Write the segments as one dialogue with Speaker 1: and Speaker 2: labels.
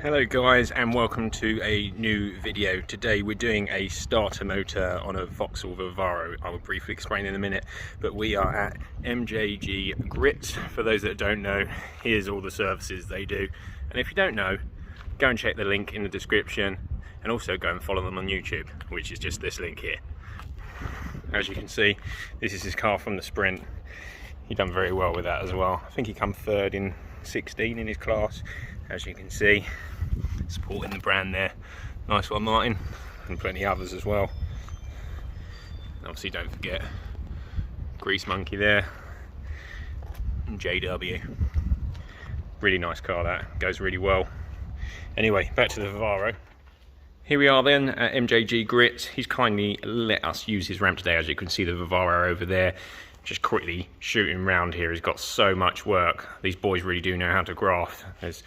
Speaker 1: Hello guys, and welcome to a new video. Today we're doing a starter motor on a Vauxhall Vivaro. I will briefly explain in a minute, but we are at MJG Grit. For those that don't know, here's all the services they do, and if you don't know, go and check the link in the description, and also go and follow them on YouTube, which is just this link here. As you can see, this is his car from the Sprint. He done very well with that as well. I think he come third in 16 in his class. As you can see, supporting the brand there. Nice one, Martin, and plenty others as well. Obviously, don't forget Grease Monkey there, and JW. Really nice car, that goes really well. Anyway, back to the Vivaro. Here we are then at MJG Grit. He's kindly let us use his ramp today. As you can see, the Vivaro over there. Just quickly shooting around here. He's got so much work. These boys really do know how to graft. There's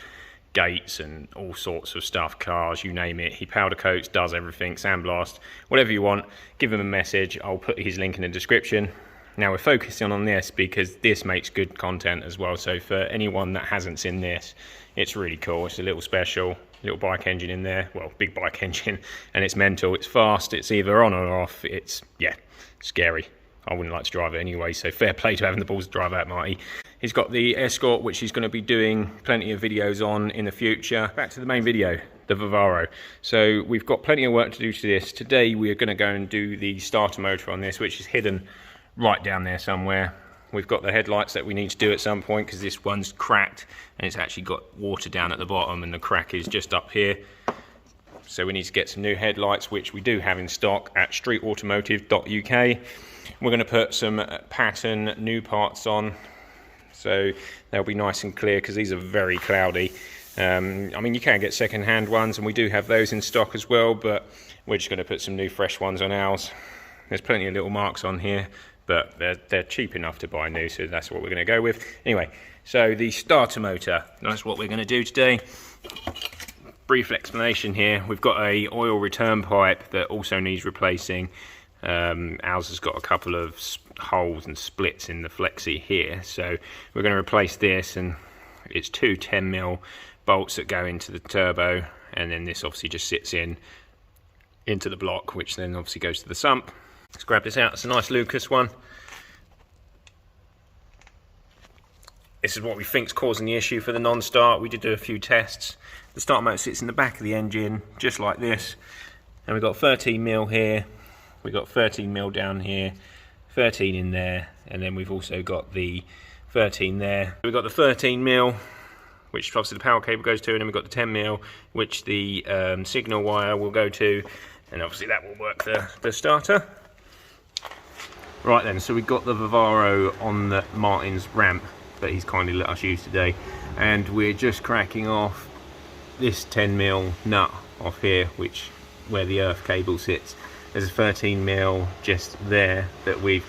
Speaker 1: gates and all sorts of stuff, cars, you name it. He powder coats, does everything, sandblast, whatever you want. Give him a message. I'll put his link in the description. Now we're focusing on this because this makes good content as well. So for anyone that hasn't seen this, it's really cool. It's a little special, little bike engine in there. Well, big bike engine, and it's mental. It's fast. It's either on or off. It's, yeah, scary. I wouldn't like to drive it anyway, so fair play to having the balls to drive out, Marty. He's got the Escort, which he's going to be doing plenty of videos on in the future. Back to the main video, the Vivaro. So we've got plenty of work to do to this. Today we are going to go and do the starter motor on this, which is hidden right down there somewhere. We've got the headlights that we need to do at some point because this one's cracked and it's actually got water down at the bottom and the crack is just up here. So we need to get some new headlights, which we do have in stock at streetautomotive.uk. We're going to put some pattern new parts on, so they'll be nice and clear because these are very cloudy. I mean, you can get second-hand ones, and we do have those in stock as well, but we're just going to put some new fresh ones on ours. There's plenty of little marks on here, but they're cheap enough to buy new, so that's what we're going to go with. Anyway, so the starter motor, that's what we're going to do today. Brief explanation here. We've got a oil return pipe that also needs replacing. Ours has got a couple of holes and splits in the flexi here, so we're going to replace this, and it's two 10mm bolts that go into the turbo, and then this obviously just sits into the block, which then obviously goes to the sump. Let's grab this out. It's a nice Lucas one. This is what we think is causing the issue for the non-start. We did do a few tests. The starter motor sits in the back of the engine, just like this, and we've got 13mm here. We've got 13mm down here, 13 in there, and then we've also got the 13 there. We've got the 13mm, which obviously the power cable goes to, and then we've got the 10mm, which the signal wire will go to, and obviously that will work the starter. Right then, so we've got the Vivaro on the Martin's ramp that he's kindly let us use today, and we're just cracking off this 10mm nut off here, where the earth cable sits. There's a 13mm just there that we've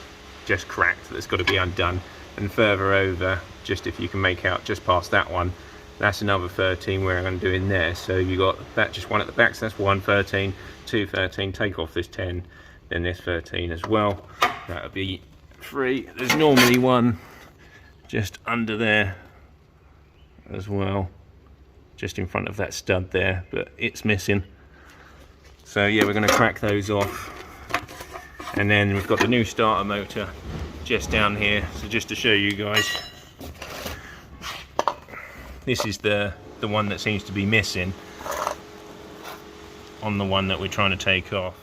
Speaker 1: just cracked that's got to be undone, and further over, just if you can make out just past that one, that's another 13 where I'm doing there. So you got that just one at the back, so that's one 13, two 13, take off this 10, then this 13 as well. That'll be 3. There's normally one just under there as well, just in front of that stud there, but it's missing. So yeah, we're going to crack those off, and then we've got the new starter motor just down here. So just to show you guys, this is the one that seems to be missing on the one that we're trying to take off.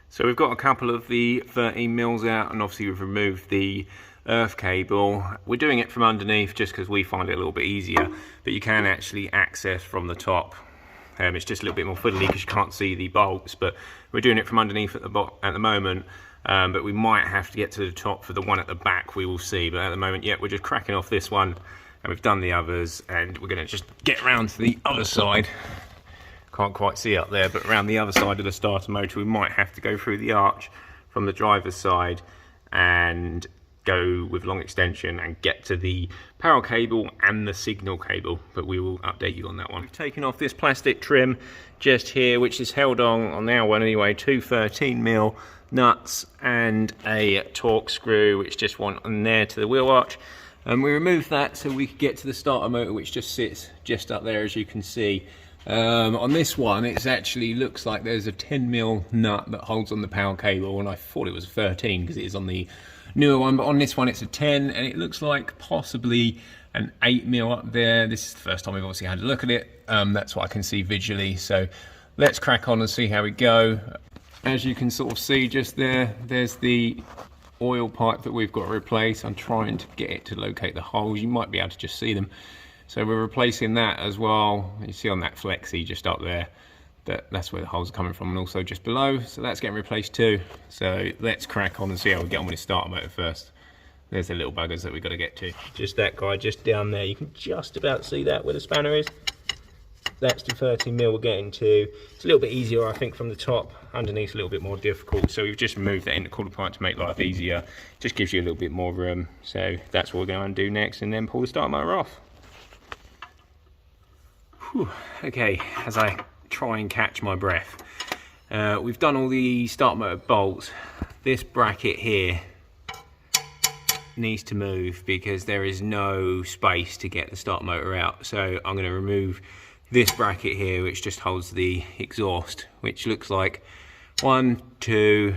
Speaker 1: So we've got a couple of the 13mm out, and obviously we've removed the earth cable. We're doing it from underneath just because we find it a little bit easier, but you can actually access from the top. It's just a little bit more fiddly because you can't see the bolts, but we're doing it from underneath at the moment, but we might have to get to the top for the one at the back, we will see. But at the moment, yeah, we're just cracking off this one, and we've done the others, and we're going to just get around to the other side. Can't quite see up there, but around the other side of the starter motor, we might have to go through the arch from the driver's side and go with long extension and get to the power cable and the signal cable, but we will update you on that one. We've taken off this plastic trim just here, which is held on our one anyway, two 13mm nuts and a torque screw, which just went on there to the wheel arch. And we removed that so we could get to the starter motor, which just sits just up there, as you can see. On this one, it actually looks like there's a 10mm nut that holds on the power cable, and I thought it was a 13 because it is on the newer one, but on this one it's a 10, and it looks like possibly an 8mm up there. This is the first time we've obviously had a look at it. That's what I can see visually, so let's crack on and see how we go. As you can sort of see just there, there's the oil pipe that we've got to replace. I'm trying to get it to locate the holes. You might be able to just see them. So we're replacing that as well. You see on that flexi just up there, that's where the holes are coming from, and also just below. So that's getting replaced too. So let's crack on and see how we get on with the starter motor first. There's the little buggers that we've got to get to. Just that guy just down there. You can just about see that where the spanner is. That's the 13mm we're getting to. It's a little bit easier, I think, from the top. Underneath a little bit more difficult. So we've just moved that intercooler pipe to make life easier. Just gives you a little bit more room. So that's what we're going to undo next, and then pull the starter motor off. Whew. Okay, as I try and catch my breath. We've done all the starter motor bolts. This bracket here needs to move because there is no space to get the starter motor out. So I'm going to remove this bracket here, which just holds the exhaust, which looks like 1, 2,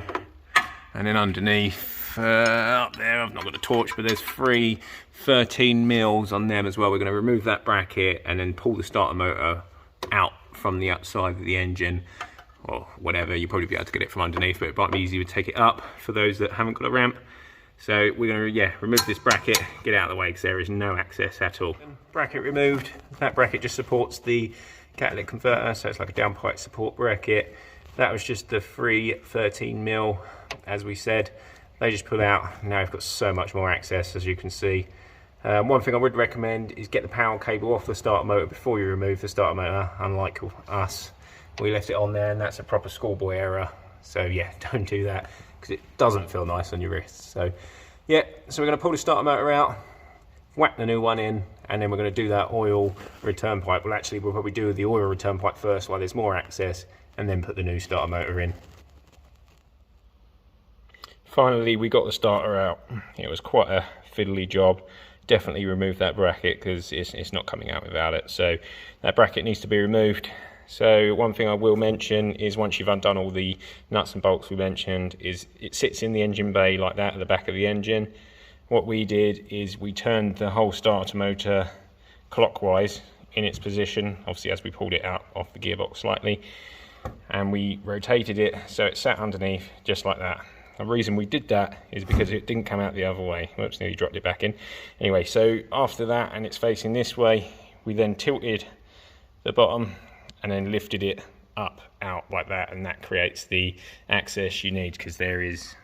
Speaker 1: and then underneath up there, I've not got a torch, but there's 3 13mm on them as well. We're going to remove that bracket and then pull the starter motor out from the outside of the engine, or whatever. You'll probably be able to get it from underneath, but it might be easier to take it up for those that haven't got a ramp. So we're going to, remove this bracket, get out of the way because there is no access at all. Bracket removed. That bracket just supports the catalytic converter, so it's like a downpipe support bracket. That was just the 3 13mm, as we said. They just pull out. Now we've got so much more access, as you can see. One thing I would recommend is get the power cable off the starter motor before you remove the starter motor. Unlike us, we left it on there, and that's a proper schoolboy error. So yeah, don't do that because it doesn't feel nice on your wrists. So yeah, so we're going to pull the starter motor out, whack the new one in, and then we're going to do that oil return pipe. Well, actually, we'll probably do the oil return pipe first while there's more access, and then put the new starter motor in. Finally, we got the starter out. It was quite a fiddly job. Definitely remove that bracket because it's not coming out without it. So that bracket needs to be removed. So one thing I will mention is once you've undone all the nuts and bolts we mentioned, is it sits in the engine bay like that at the back of the engine. What we did is we turned the whole starter motor clockwise in its position, obviously as we pulled it out off the gearbox slightly, and we rotated it so it sat underneath just like that. The reason we did that is because it didn't come out the other way. Whoops, nearly dropped it back in. Anyway, so after that, and it's facing this way, we then tilted the bottom and then lifted it up, out like that, and that creates the access you need, because there is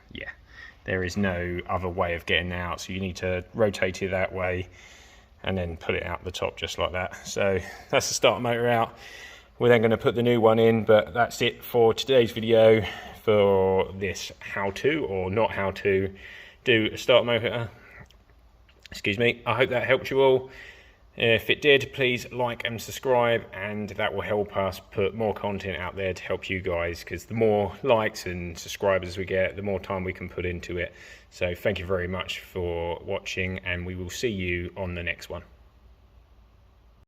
Speaker 1: no other way of getting out. So you need to rotate it that way and then put it out the top just like that. So that's the starter motor out. We're then going to put the new one in, but that's it for today's video for this how to, or not how to, do a starter motor. Excuse me. I hope that helped you all. If it did, please like and subscribe, and that will help us put more content out there to help you guys, because the more likes and subscribers we get, the more time we can put into it. So thank you very much for watching, and we will see you on the next one.